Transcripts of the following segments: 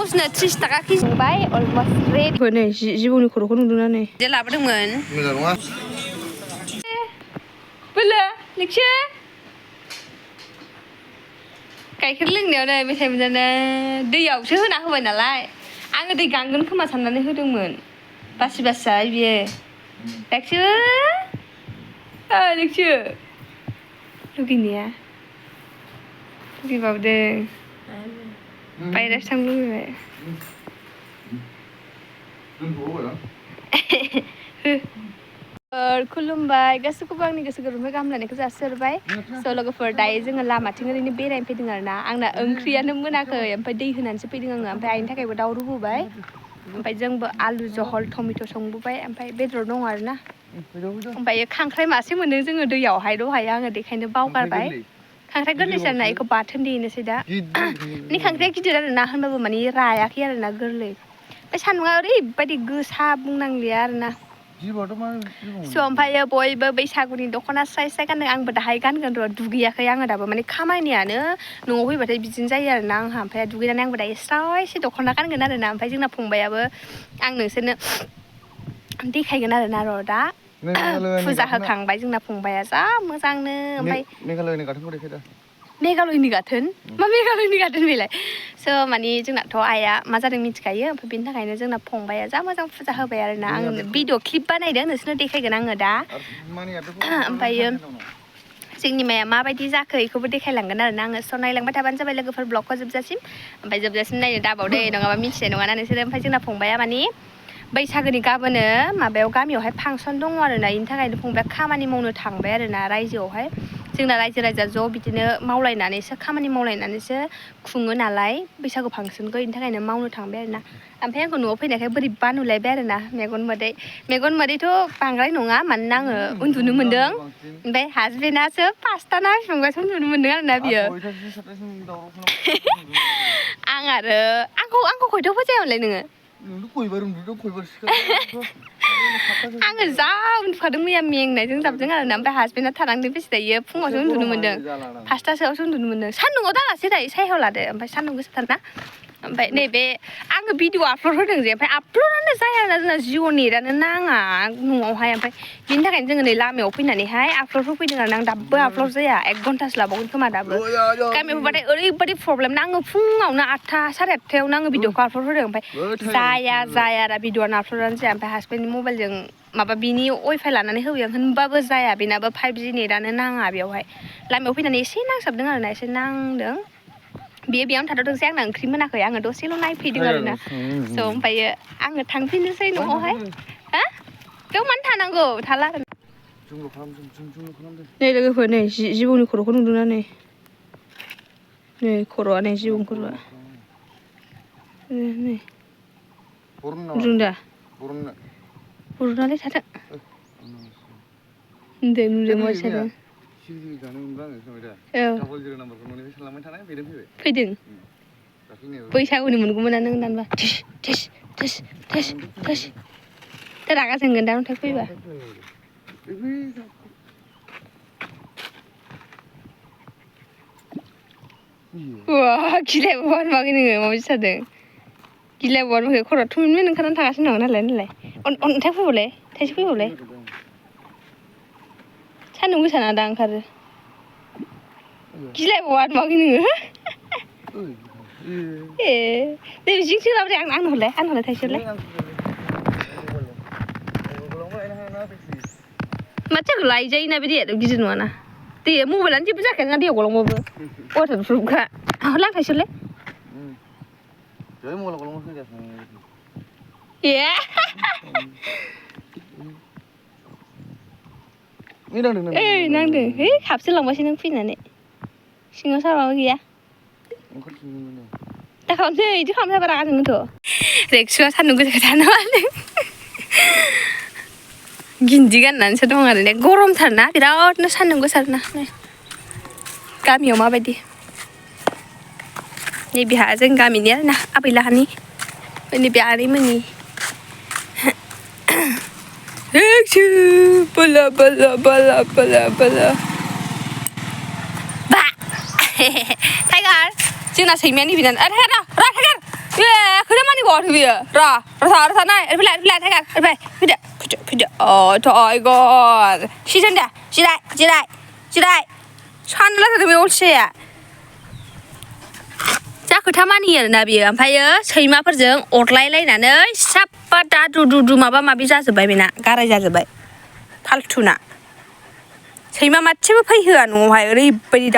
गावसोरनो 30 थाखा केजि संबाय अलमस्ट रेड नै जिबौनि खर'खौ नुदोंना नै जे लाबोदोंमोन मोजां नङा बोलो लेखसो गाइखेर लोंनायावनो मेथाइ मोनजानो दैयावसो होना होबाय नालाय आङो दै गांगोन खोमा साननानै होदोंमोन बासि जाबाय बियो लेखसो लेखसो लुगैनाया लुगैबावदों बायह्रायावसो थांनो लुगैबाय खुलुमबाय गासैखौबो आंनि गोसो गोरबोनिफ्राय गाहाम हामलायनायखौ जासिहरबाय स' लोगोफोर दायो जोङो लामाथिं ओरैनो बेरायनो फैदों आरो ना आंना ओंख्रियानो मोनाखै ओमफ्राय दै होनानैसो फैदों आङो ओमफ्राय आइनि थाखायबो दाउ रुबोबाय ओमफ्राय जोंबो आलु जहल टमेट' संबोबाय ओमफ्राय बेदर दङ आरो ना ओमफ्राय खांख्राइ मासे मोनो जोङो दैयावहाय दहाय आङो बेखायनो बावगारबाय खांख्राइ गोरलैसो आरोना बेखौ बाथोन देनोसै दा माने खांख्राइया गिदिर आरो ना होनबाबो माने रायाखै आरो ना गोरलै ओमफ्राय सान्दुङा ओरैबायदि गोसा बुंनांलिया आरो ना स' ओमफ्रायो बयबो बैसागुनि दख'ना स्राय स्राय गानदों आंबो दाहाय गानगोन र' दुगैयाखै आङो दाबो माने खामानियानो न'आव फैबाथाय बिदिनो जायो आरो ना आंहा ओमफ्राय दुगैनानै आंबो दायो स्रायसो दख'ना गानगोन आरो ना ओमफ्राय जोंना फंबायाबो आं नोंसोरनो देखायगोन आरो ना र' दा फुजा होखांबाय जोंना फंबाया जा मोजांनो ओमफ्राय मेघालयनि गाथोनखौ देखायदो मेघालयनि गाथोन मा मेघालयनि गाथोन बेलाय स' माने जोंनाथ' आइया मा जादों मिथिखायो ओमफ्राय बेनि थाखायनो जोंना फंबाया जा मोजां फुजा होबाय आरो ना आं भिडिअ क्लिप बानायदों नोंसोरनो देखायगोन आङो दा ओमफ्रायो जोंनि माया माबायदि जाखो बेखौबो देखायलांगोन आरो ना आङो स' नायलांबाय थाबानो जाबाय लोगोफोर ब्लगखौ जोबजासिम ओमफ्राय जोबजासिम नायनो दाबावदे नङाबा मिथिनाय नङाना नोंसोरो ओमफ्राय जोंना फंबाया माने बैसागोनि गाबोनो माबायाव गामियावहाय फांसन दङ आरो ना बेनि थाखायनो फंबाया खामानि मावनो थांबाय आरो ना रायजोआवहाय जोंना रायजो राजा ज' बिदिनो मावलायनानैसो खामानि मावलायनानैसो खुङो नालाय बैसागु फांसनखौ बेनि थाखायनो मावनो थांबाय आरो ना ओमफ्राय आंखौ न'आव फैनायखाय बोरैबा नुलायबाय आरो ना मेगन मोदैथ' बांद्राय नङा मानोना आङो उन्दुनो मोन्दों ओमफ्राय हासबेन्डआसो 5ता ना बेसेबांबासो उन्दुनो मोन्दों आरो ना बियो आं आरो आंखौ खयथायाव फोजायामोनलाय नोङो आङो जा उन्दुखादों मैया मेंनायजों जाबजों आरो ना ओमफ्राय हासबेन्डआ थालांदों बेसे दायो फुङावसो उन्दुनो मोन्दों 5तासोआवसो उन्दुनो मोन्दों सान्दुङाव दालासै दायो सायायाव लादो ओमफ्राय सान्दुं गोसाथारना ओमफ्राय नैबे आङो भिडिअ आपल'ड होदों जे ओमफ्राय आपल'डानो जाया जोंना जिअ नेटानो नाङा न'आवहाय ओमफ्राय बिनि थाखायनो जोङो नै लामायाव फैनानैहाय आपल'ड होफैदों आरो आं दाबो आपल'ड जाया 1 घन्टासो लाबावगोन खोमा दाबो गामियाव फैबाथाय ओरैबायदि प्रब्लेम ना आङो फुङावनो 8ता 8:30 आङो भिडिअखौ आपल'ड होदों ओमफ्राय जाया दा भिडिअआनो आपल'डानो जाया ओमफ्राय हासबेन्डनि मबाइलजों माबा बिनि वाइफाइ लानानै होबाय आं होनबाबो जाया बेनाबो 5G नेटानो नाङा बेवहाय लामायाव फैनानै एसे नांसाबदों आरोना एसे नांदों बेयावनो थाथ'दोंसै आंना ओंख्रि मोनाखै आङो दसेल' नायफैदों आरोना स' ओमफ्रायो आङो थांफिननोसै न'आवहाय हा बेयाव मानो थानांगौ थाला आरो नै लोगोफोर नै जिबौनि खर'खौ नुदोंना नै खर'आ नै जिबौनि खर'आ नै नुदों दा बर'नालाय थाथों नुदों मा सादों फैदों बैसागुनि मोनगौमोन ना नों दानबा रागा जोंगोन दा अन्थाइ फैबा वा गिलायबो बारमाखै नोङो माबायदि जादों गिलायबो बारमाखै खर'आ थुमैनो ओंखारनानै थागासिनो दं नालाय अन्थाइ फैबावलाय थाइसे फैबावलाय सान्दुं गोसाना दा ओंखारो गिलायबो बारमाखै नोङो ए नै जिंसो लाबोदे आंनो हरलाय थाइसे हरलाय माथो लायजायोना बे दैया गिदिर नङाना दैया मबाइलानो जेबो जाखाया नोंना दैयाव गलांबाबो वाटारप्रुफखा हरलाय आं थाइसे हरलाय ए नांदों है हाबसोलांबायसो नों फैनानै सिङाव सारबाबो गैया दा खालामसै बिदि खालामनो रागा जोंगोनथ' रेक्सुआ सान्दुं गोसाखौ थानो हादों गिन्दि गाननानैसो दं आरो ने गरमथारना बिरादनो सान्दुं गोसाना गामियाव माबायदि नैबेहा जों गामिनि आरोना आबैलाहानि नैबे आनैमोननि बोला बोला बोला बोला बोला बा टाइगार जोंना सैमाया नैबे टाइगार गड बियो र नाय फैलाय फैदो अ गड सिजोन दा जिराय सानला थादों बे अलसिया जा खोथा मानियो आरोना बियो ओमफ्रायो सैमाफोरजों अरलायलायनानै साफ्फा दादु माबा माबि जाजोब्बाय बेना गाराय जाजोब्बाय फाल्थुना सैमा मासेबो फैहोआ न'आवहाय ओरैबायदि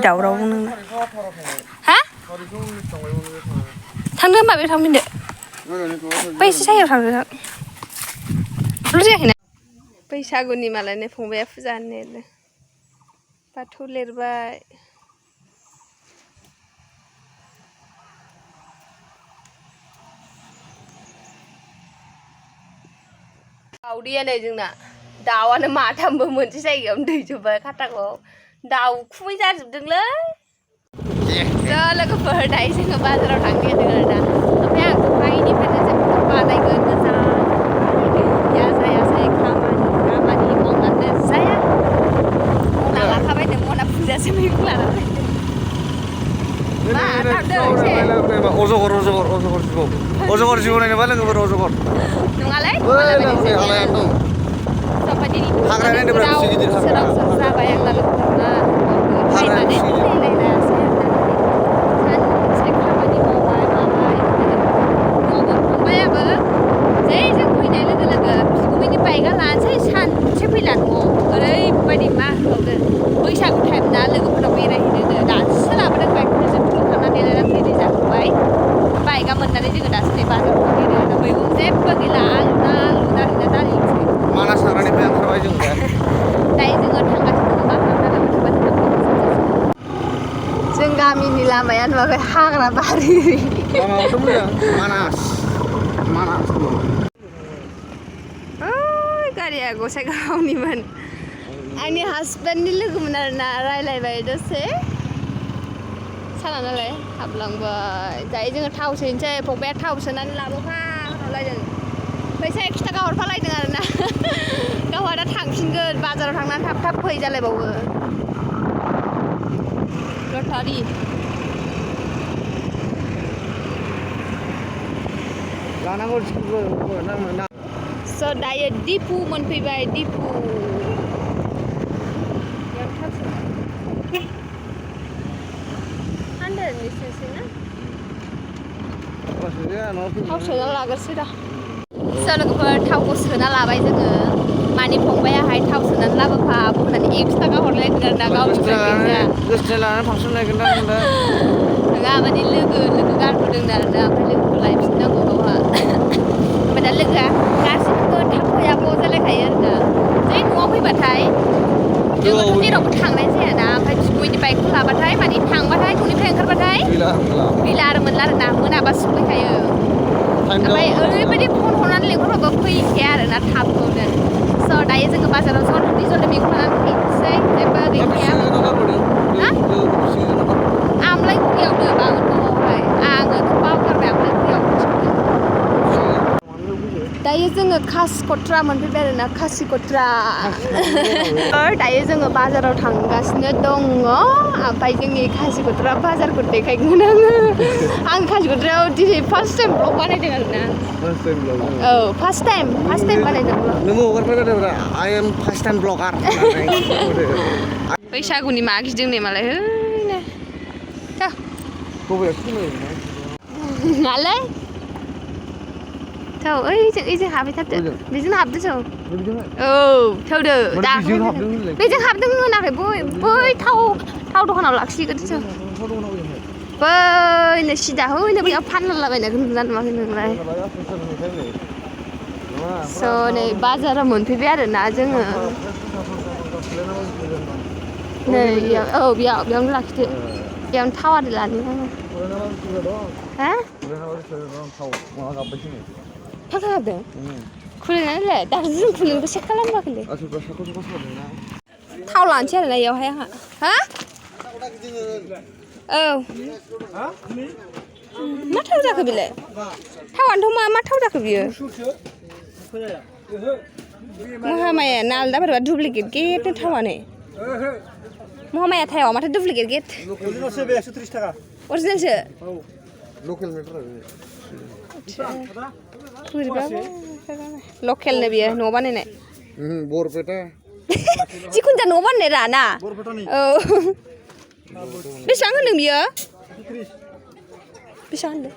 दावराव नोंना हा थांदो होमबा बेयाव थांफिनदो बै एसे सायाव थांदो जायाखैना बैसागुनि मालायनो फंबाया फुजा होनो बाथौ लिरबाय दाउदैयानो जोंना दाउआनो माथामबो मोनसे जायगायावनो दैजोब्बाय खाटाखौ दाउखुमै जाजोबदोंलै लोगोफोर दायो जोङो बाजाराव थांनो नागिरदों आरोना ओमफ्राय आंथ' बायनिफ्रायनो जेबो बानायगोन मोजां जाया खामानि मावनानै जाया मना लाखाबाय नो मना फुजासो मैगं लानानै मा थांदों अजगर जिबौ नायनोबा लोगोफोर अजगर नङालै हाग्रा नायनोब्रा बेसे गिदिर हाग्रा जाबाय आंना लोगोफोरा थाइमाने फैलायलायासै सानसे खामानि मावबाय फंबायाबो जै जों फैनाय लोगो बिगुमैनि बाइकआ लानोसै सानसे फैला न'आव ओरैबायदि मा होनबावनो बैसागु टाइम ना लोगोफोराव बेरायहैनो दासो लाबोदों बाइकखौ जों थांनानै देलायनानै फैनाय जाखांबाय बाइकआ मोननानै जोङो दासो नै बाजाराव थांनो मैगं जेबो गैला आलु दालिसै मानास हाग्रानिफ्राय ओंखारबाय जों दायो जोङो थांगासिनो मा खालामनानै जों गामिनि लामाया नुवाखै हाग्रा बारि लामायावथ' मोजां मानास गारिया गसाइगावनिमोन आंनि हासबेन्डनि लोगोमोन आरोना रायलायबाय दसे साना नालाय हाबलांबाय दायो जोङो थाव सोनोसै फंबाया थाव सोनानै लाबोफा होनहरलायदों फैसा 1 थाखा हरफालायदों आरोना गावहा दा थांफिनगोन बाजाराव थांनानै थाब फै जालायबावो लटारि लानांगौ स' दायो दिपु मोनफैबाय दिपु थाव सोना लाग्रोसै दा लोगोफोर थावखौ सोना लाबाय जोङो माने फंबायाहाय थाव सोनानै लाबोफा बुंनानै 1 थाखा हरलायदों आरोना गावनिफ्राय गोसो लानानै फांसन नायगोन ना नङा माने लोगो गारबोदों आरोना ओमफ्राय लोगोखौ लायफिननांगौ गावहा ओमफ्राय दा लोगोआ गासिबो थाब फैयाबो जालायखायो आरोना जै न'आव फैबाथाय जोङोथ' जेरावबो थांनाय जायाना ओमफ्राय बिगुमैनि बाइकखौ लाबाथाय माने थांबाथाय न'निफ्राय ओंखारबाथाय गैला आरो मोनला आरोना मोनाबासो फैखायो ओमफ्राय ओरैबायदि फन हरनानै लेंहरबाबो फैखाया आरोना थाबखौनो स' दायो जोङो बाजाराव जल्दि मैगं लानानै फैनोसै जेबो गैखाया आमलायगुरियावनो बांद्राय आङोथ' बावगारबाय आमलायगुरियाव दायो जोङो खासिक'त्रा मोनफैबाय आरोना खासिक'त्रा दायो जोङो बाजाराव थांगासिनो दङ ओमफ्राय जोंनि खासिक'त्रा बाजारखौ देखायगोन आं खासिक'त्रायाव दिनै फार्स्ट टाइम ब्लग बानायदों आरोना औ फार्स्ट टाइम बानायदों नोङो हगारबाय आइ एम फार्स्ट टाइम ब्लगार बैसागुनि मागिदों नै मालाय मालाय थौ ओइजों हाबहैथारदो बेजों हाबदो थौ औ थौदो बेजों हाबदों होनाखै बै थाव दखानाव लाखिगोन थौ बैनो सिदा हैनो बैयाव फानलाबायनायखौ नुदोंना नुवाखै नोंलाय स' नै बाजाराव मोनफैबाय आरोना जोङो नै बेयावनो लाखिदो बेयावनो थाव आरि लानि आङो हा फांखा हाबदों खुलिनानैलाय दाख्लै जों खुलिनोबो चेक खालामबोआखैलै थाव लानोसै आरोना बेयावहाय आंहा हा औ मा थाव जाखो बेलाय थावानोथ' मा थाव जाखो बियो महामाया नालदा बोरैबा डुप्लिकेट गेट थावानो महामाया थायाव माथो डुप्लिकेट गेट अरिजिनेलसो बे 130 टाका अरिजिनेलसो लकेल मेट्र' लकेलनो बियो न' बानायनाय बरपेटा जिखुनु जा न' बानायनाय रा ना औ बेसेबां होनदों बियो बेसेबां होनदों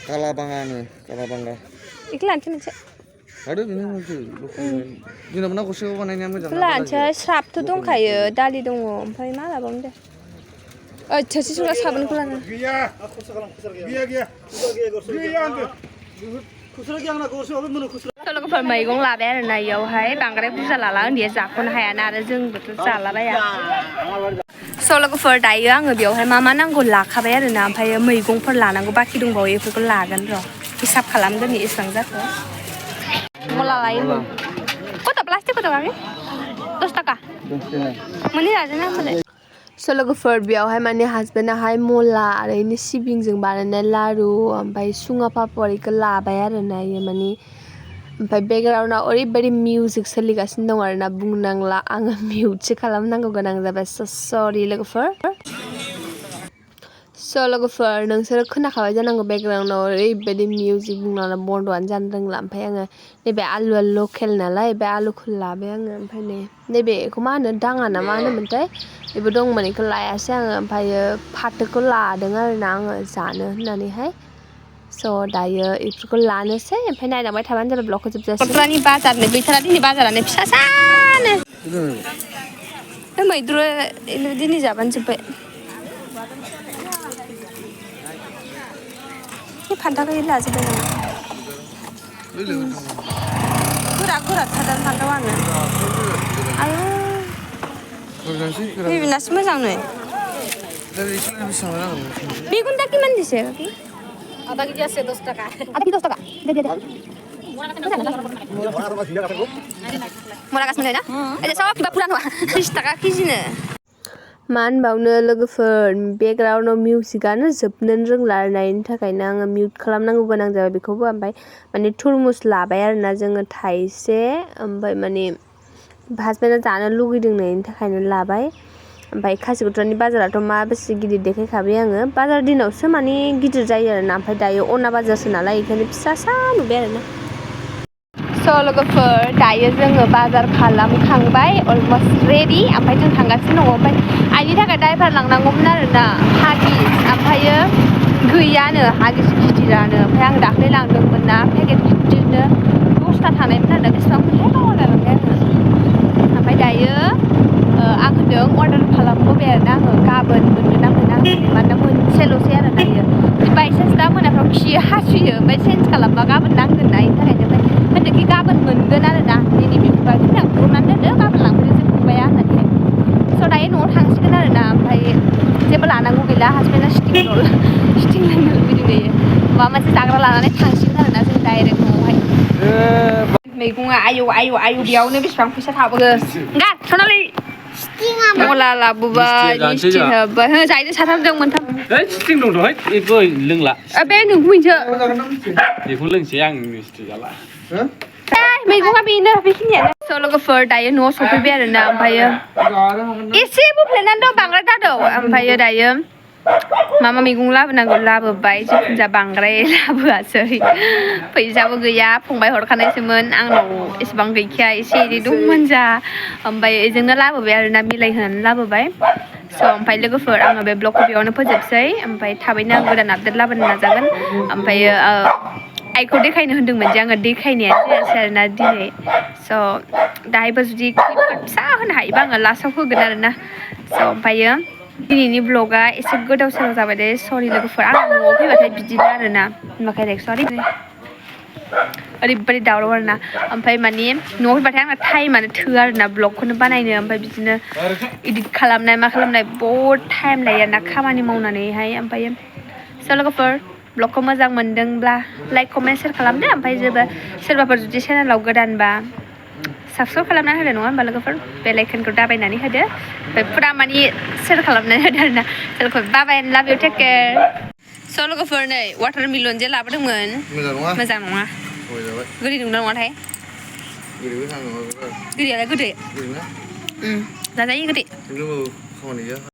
कालाबांगा बेखौ लानोसै मोनसे आरो बेनो मोनसे दिनाव नांगौसो बानायनाया मोजां लानोसै स्राबथ' दंखायो दालि दङ ओमफ्राय मा लाबावनो दे थोरसि सुग्रा साबोनखौ लानो लोगोफोर मैगं लाबाय आरो ना इयावहाय बांद्राय बुरजा लाला उन्दैया जाख'नो हायाना आरो जोंबोथ' जालाबाया स' लोगोफोर दायो आङो बेयावहाय मा नांगौ लाखाबाय आरो ना ओमफ्राय मैगंफोर लानांगौ बाखि दंबावो बेफोरखौ लागोन र' हिसाब खालामगोन एसेबां जाखो मला लायो कत प्लास्टिक कत गारि 10 टाका मोननै लादों ना होमबालाय स' लोगोफोर बेयावहाय माने हासबेन्डाहाय मला आरो इनि सिबिंजों बानायनाय लारु ओमफ्राय सुङा पापड़ इखौ लाबाय आरो ना इयो माने ओमफ्राय बेकग्राउन्डआव ओरैबायदि मिउजिक सोलिगासिनो दं आरो ना बुंनांला आङो मिउटसो खालामनांगौ गोनां जाबाय सरि लोगोफोर स' लोगोफोर नोंसोरो खोनाखाबाय जानांगौ बेकग्राउन्डआव ओरैबायदि मिउजिक बुंनांला बन्द'आनो जानो रोंला ओमफ्राय आङो नैबे आलुआ लकेल नालाय बे आलुखौ लाबाय आङो ओमफ्राय नैबेखौ मा होनो दाङा ना मा होनोमोनथाय बेबो दंमोन बेखौ लायासै आङो ओमफ्रायो फाथोखौ लादों आरो ना आङो जानो होननानैहाय स' दायो बेफोरखौ लानोसै ओमफ्राय नायलांबाय थाबानो जाबाय ब्लगखौ जोबजासिम गथ'फोरनि बाजारनो गैथारा दिनै बाजारानो फिसासानो मैद्रु दिनै जाबानो जोब्बाय फान्थावखौ लाजोब्बाय नामा गोरा थादार फान्थाव आङो आयौ बेनासो मोजां नै बेगुन दा किमान दिसे आधा केजी আছে 10 টাকা आधा केजी 10 টাকা दे मोरा गास मोननाय ना ए सब किबा पुरान 30 টাকা केजिनो मा होनबावनो लोगोफोर बेकग्राउन्डआव मिउजिकआनो जोबनोनो रोंला आरो ना बेनि थाखायनो आङो मिउट खालामनांगौ गोनां जाबाय बेखौबो ओमफ्राय माने तुरमुस लाबाय आरो ना जोङो थाइसे ओमफ्राय माने हासबेन्डआ जानो लुगैदों बेनि थाखायनो लाबाय ओमफ्राय खासिक'त्रानि बाजाराथ' मा बेसे गिदिर देखायखाबाय आङो बाजार दिनावसो माने गिदिर जायो आरो ना ओमफ्राय दायो अना बाजारसो नालाय बेखायनो फिसासा नुबाय आरो ना स' लोगोफोर दायो जोङो बाजार खालामखांबाय अलमस्ट रेडि ओमफ्राय जों थांगासिनो दङ ओमफ्राय आइनि थाखाय डाइपार लांनांगौमोन आरो ना हागिस ओमफ्रायो गैयानो हागिस गिदिरानो ओमफ्राय आं दाख्लै लांदोंमोन ना पेकेट गिदिरनो 10टा थानायमोन आरो बेसेबां मोनथाय बावलायलांबाय आङो ओमफ्राय दायो आं होनदों अर्डार खालामबोबाय आरो ना आङो गाबोन मोनगोन ना मोना मानोना मोनसेल'सै आरो ना इयो बायसान्स दा मोनाफ्राव खियो हासुयो ओमफ्राय चेन्ज खालामबा गाबोन नांगोन ना बेनि थाखायनो ओमफ्राय होनदोंखि गाबोन मोनगोन आरो ना दिनै बिहरबाय आं बिहरनानै दोनदो गाबोन लांफैदो जों फंबाया होननानैहाय स' दायो न'आव थांसिगोन आरो ना ओमफ्राय जेबो लानांगौ गैला हासबेन्डआ स्टिं लोंनो लुबैदों दायो माबा मोनसे जाग्रा लानानै थांसिगोन आरो ना जों डाइरेक्ट न'आवहाय मैगङा आयौ बेयावनो बेसेबां फैसा थाबोगोन गार सनालि मला लाबोबाय स्टिं होबाय हो जायनो साथामजों मोनथाम स्टिं दं दहाय बेखौ लोंला बे नोंखौसो बेखौ लोंसै आं स्टिं जाला मैगङा बेनो बेखिनियानो स' लोगोफोर दायो न'आव सफैबाय आरो ना ओमफ्रायो एसे बुफ्लेनानै दं बांद्राय दादौ ओमफ्रायो दायो मा मैगं लाबोनांगौ लाबोबाय जिखुनु जा बांद्राय लाबोआसै फैसाबो गैया फंबाय हरखानायसोमोन आंनाव एसेबां गैखाया एसे एनै दंमोन जा ओमफ्राय बेजोंनो लाबोबाय आरो ना मिलायहोनानै लाबोबाय स' ओमफ्राय लोगोफोर आङो बे ब्लगखौ बेयावनो फोजोबसै ओमफ्राय थाबैनो आं गोदान आपडेट लाबोनो नाजागोन ओमफ्रायो आइखौ देखायनो होन्दोंमोन जे आङो देखायनायानो जायासै आरो ना दिनै स' दाहायबो जुदि क्लिपफोर फिसा होनो हायोबा आङो लास्टाव होगोन आरो ना स' ओमफ्रायो दिनैनि ब्लगा एसे गोदाव सोराव जाबाय दे सरि लोगोफोर आं न'आव फैबाथाय बिदिनो आरो ना ओंखायनो सरि ओरैबायदि दावराव आरो ना ओमफ्राय माने न'आव फैबाथाय आंना टाइमानो थोआ आरो ना ब्लगखौनो बानायनो ओमफ्राय बिदिनो इडिट खालामनाय मा खालामनाय बहुद टाइम लायो आरो ना खामानि मावनानैहाय ओमफ्राय स' लोगोफोर ब्लगखौ मोजां मोनदोंब्ला लाइक कमेन्ट शेयार खालामदो ओमफ्राय सोरबाफोर जुदि चेनेलाव गोदानबा साबस्क्राइब खालामनानै होदो नङा होनबा लोगोफोर बेल आइकनखौ दाबायनानै होदो ओमफ्राय फुरा माने शेयार खालामनानै होदो आरो ना लोगोफोर बाबाय एन्ड लाभ इउ टेक केयार स' लोगोफोर नै वाटारमेलन जे लाबोदोंमोन मोजां नङा गोदै नंगौना नङाथाय गोदैयालाय गोदै जाजायो गोदै